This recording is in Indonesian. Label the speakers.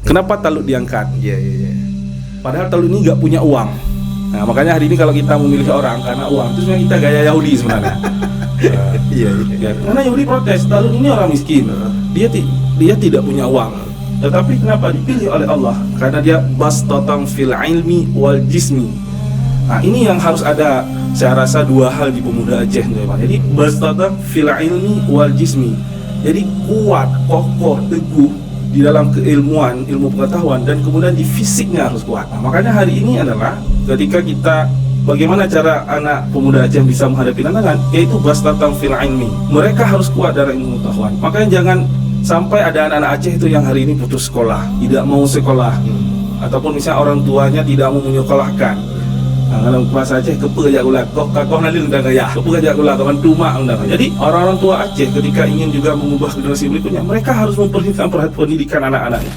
Speaker 1: Kenapa Talut diangkat?
Speaker 2: Iya.
Speaker 1: Padahal Talut ini nggak punya uang. Nah, makanya hari ini kalau kita memilih orang karena uang, itu sebenarnya kita gaya Yahudi sebenarnya.
Speaker 2: Iya.
Speaker 1: Ya, karena Yahudi protes, Talut ini orang miskin, dia tidak punya uang. Tetapi kenapa dipilih oleh Allah? Karena dia bastatan fil ilmi wal jismi. Nah, ini yang harus ada, saya rasa dua hal di pemuda Aceh, teman. Jadi bastatan fil ilmi wal jismi. Jadi kuat, kokoh, teguh di dalam keilmuan, ilmu pengetahuan, dan kemudian di fisiknya harus kuat. Nah, makanya hari ini adalah ketika kita bagaimana cara anak pemuda Aceh bisa menghadapi tantangan, yaitu bastatan fil ilmi. Mereka harus kuat dalam ilmu pengetahuan. Makanya jangan sampai ada anak-anak Aceh itu yang hari ini putus sekolah, tidak mau sekolah, ataupun misalnya orang tuanya tidak mau menyekolahkan. Nah, kalau bahasa Aceh kepe aja ulah, kok nalil undang gaya, kepe aja ulah kawan tuma undang. Jadi orang-orang tua Aceh ketika ingin juga mengubah generasi berikutnya, mereka harus memperhitungkan pendidikan anak-anaknya.